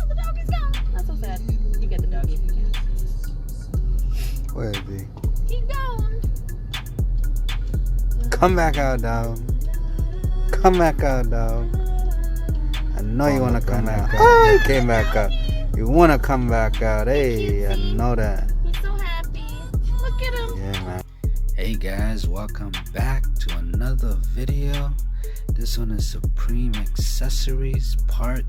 Oh, the dog is gone. That's so sad. You get the doggy if you can. Where is he? He gone. Come back out, dog. Come back out, dog. I know you wanna come back out. Oh, you came back out. You wanna come back out. Hey, I know that. He's so happy. Look at him. Yeah, man. Hey guys, welcome back to another video. This one is Supreme Accessories Part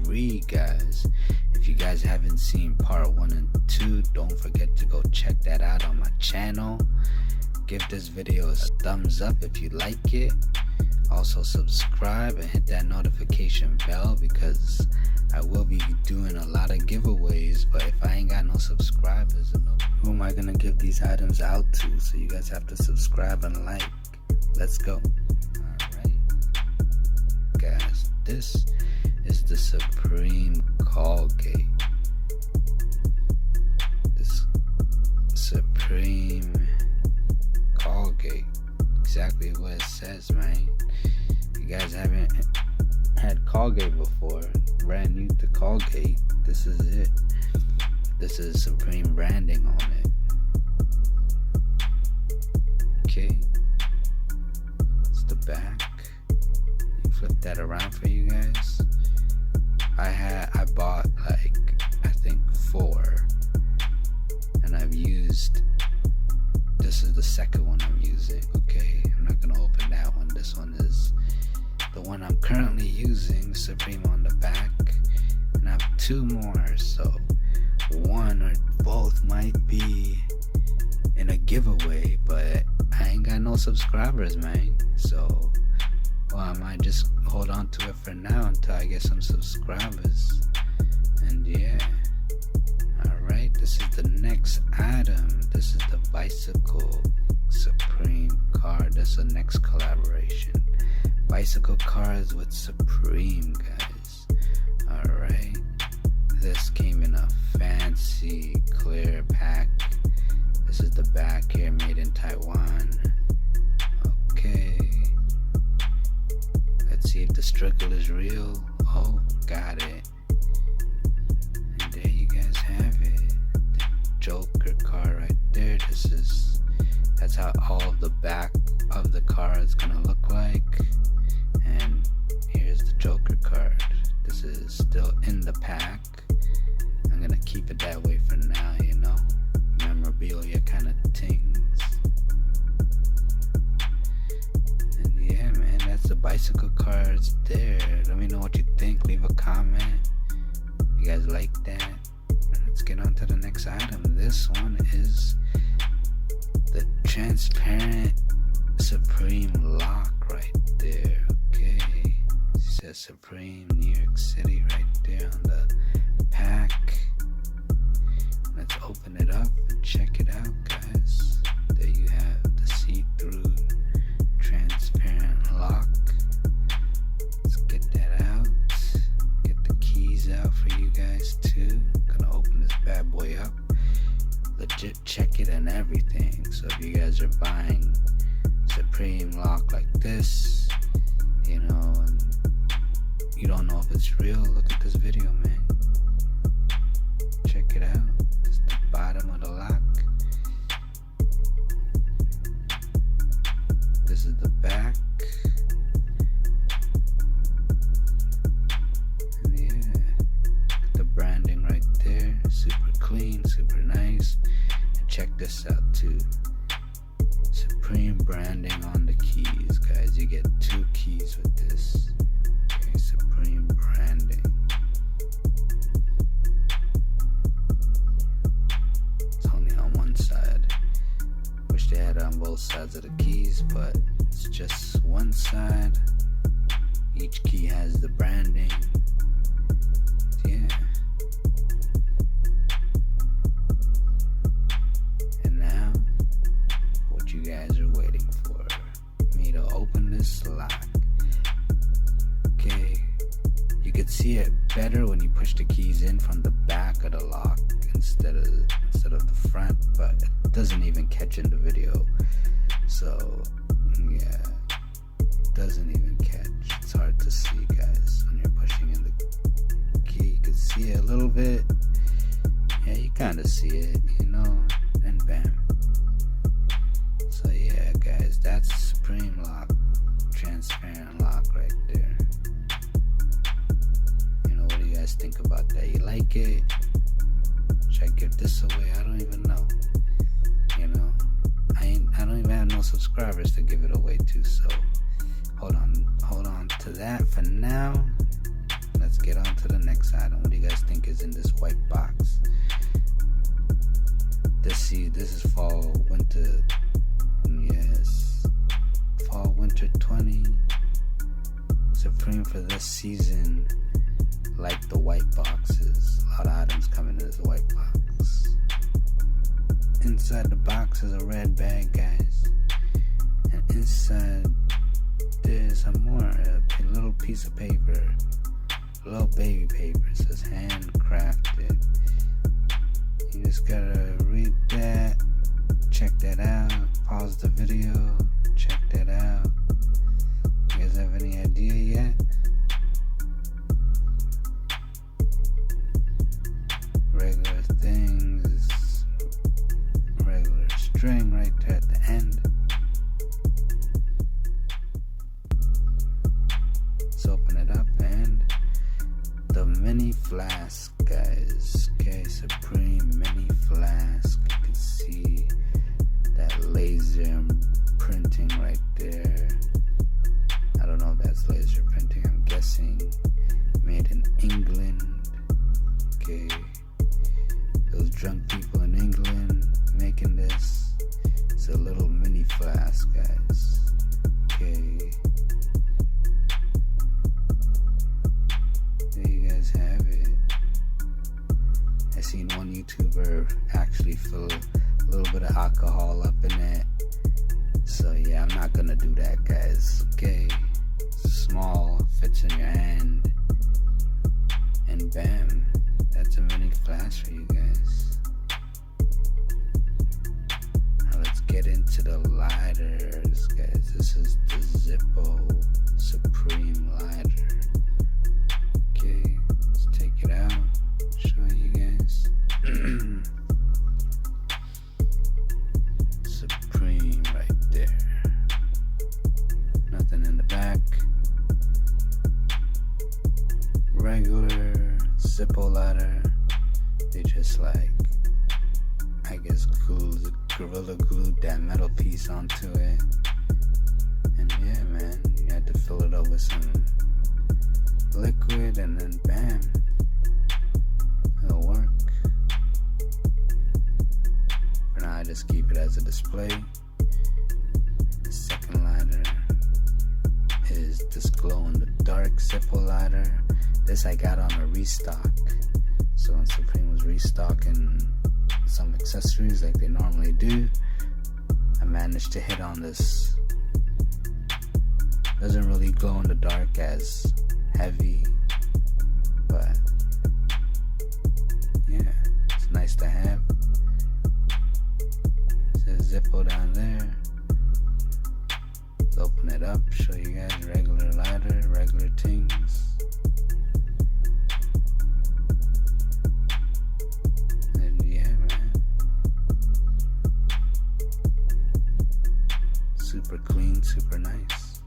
3, guys. If you guys haven't seen Part 1 and 2, don't forget to go check that out on my channel. Give this video a thumbs up if you like it. Also subscribe and hit that notification bell because I will be doing a lot of giveaways, but if I ain't got no subscribers, who am I gonna give these items out to? So you guys have to subscribe and like. Let's go. Alright guys, this is the Supreme Colgate. This Supreme Colgate, exactly what it says, man. If you guys haven't had Colgate before, brand new to Colgate, this is it. This is Supreme branding on it. Okay, it's the back. Flip that around for you guys. I bought like I think 4, and I've used, this is the second one I'm using. Okay, I'm not gonna open that one. This one is the one I'm currently using, Supreme on the back, and I have 2 more, so one or both might be in a giveaway, but I ain't got no subscribers, man, so I might just hold on to it for now until I get some subscribers. And yeah, alright, this is the next item. This is the Bicycle Supreme card. That's the next collaboration. Bicycle cards with Supreme, guys. Alright, this came in a fancy clear pack. This is the back here, made in Taiwan. Okay, let's see if the struggle is real. Oh, got it. And there you guys have it. The Joker card right there. That's how all of the back of the card is gonna look like. And here's the Joker card. This is still in the pack. I'm gonna keep it that way for now, you know, memorabilia kind of things. And yeah, man, that's the bicycle cards there. Let me know what you think. Leave a comment. You guys like that? Let's get on to the next item. This one is the transparent Supreme lock right there. Okay, it says Supreme New York City right there on the pack. Let's open it up and check it out, guys. There you have the see-through transparent lock. Let's get that out. Get the keys out for you guys too. Gonna open this bad boy up. Legit check it and everything. So if you guys are buying Supreme lock like this, you know, and you don't know if it's real, look at this video, man. Check it out. This is the bottom of the lock. This is the back. And yeah, the branding right there. Super clean, super nice. And check this out too. Supreme branding on the keys, guys. You get 2 keys with this. Okay, Supreme branding. It's only on one side. Wish they had it on both sides of the keys, but it's just one side. Each key has the branding. Yeah. And now, what you guys are waiting for, me to open this lock. Okay, you could see it better when you push the keys in from the back of the lock instead of the front, but it doesn't even catch in the video. So yeah, it doesn't even catch. It's hard to see, guys, when you're pushing in the key. You can see it a little bit. Yeah, you kind of see it, you know, and bam. So yeah, guys, that's Supreme lock, transparent lock right there. You know, what do you guys think about that? You like it? Should I give this away? I don't even know. You know, I don't even have no subscribers to give it away to, so hold on to that for now. Let's get on to the next item. What do you guys think is in this white box? This is fall, winter. Yes, fall, winter 20. Supreme for this season, like the white boxes. A lot of items coming in this white box. Inside the box is a red bag, guys. And inside there's a little piece of paper. A little baby paper. It says handcrafted. You just gotta read that, check that out, pause the video, check that out. You guys have any idea yet? Regular things, regular string right there at the end. Let's open it up, and the mini flask, guys. Okay, Supreme mini flask. You can see that laser printing right there. I don't know if that's laser printing. I'm guessing made in England. Okay, those drunk people in England making this. It's a little mini flask, guys. Okay, there you guys have it. I seen one YouTuber actually fill a little bit of alcohol up in it. So yeah, I'm not gonna do that, guys. Okay, small, fits in your hand, and bam, that's a mini flask for you guys. Now let's get into the lighters, guys. This is the Zippo Supreme Lighter. Okay, let's take it out, show you guys. Supreme right there. Nothing in the back. Regular Zippo Lighter. They just like, I guess, gorilla glued that metal piece onto it. And yeah, man, you had to fill it up with some liquid, and then bam, it'll work. For now, I just keep it as a display. The second lighter is this glow in the dark Zippo lighter. This I got on a restock. So when Supreme was restocking some accessories like they normally do, I managed to hit on this. Doesn't really glow in the dark as heavy, but yeah, it's nice to have. It says Zippo down there. Let's open it up, show you guys regular lighter, regular things. And yeah, man, super clean, super nice.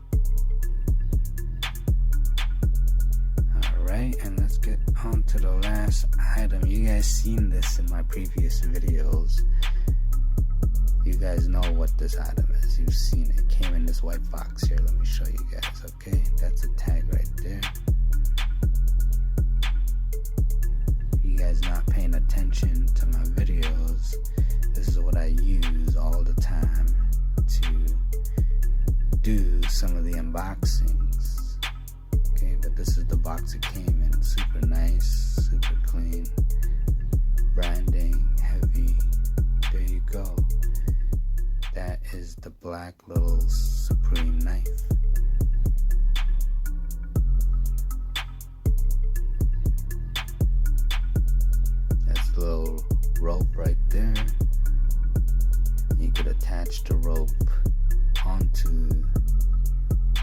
Alright, and let's get on to the last item. You guys seen this in my previous videos. You guys know what this item is. You've seen it. It came in this white box here. Let me show you guys, okay? That's a tag right there. You guys not paying attention to my videos, this is what I use all the time to do some of the unboxings. Okay, but this is the box it came in. Super nice, super clean. Branding, heavy. There you go. That is the black little Supreme knife. That's the little rope right there. You could attach the rope onto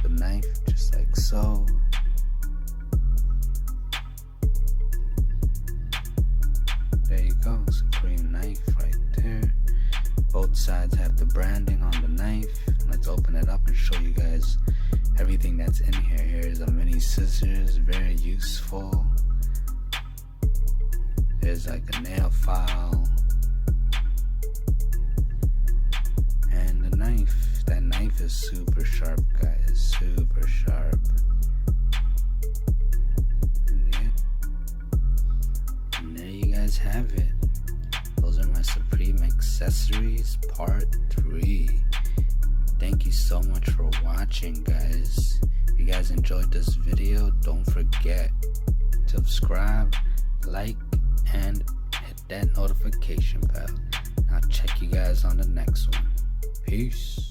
the knife just like so. sides have the branding on the knife. Let's open it up and show you guys everything that's in here. Here's a mini scissors, very useful. There's like a nail file. And the knife. That knife is super sharp, guys. Super sharp. And yeah. And there you guys have it. Those are my Supreme accessories part 3. Thank you so much for watching, guys. If you guys enjoyed this video, don't forget to subscribe, like, and hit that notification bell. I'll check you guys on the next one. Peace.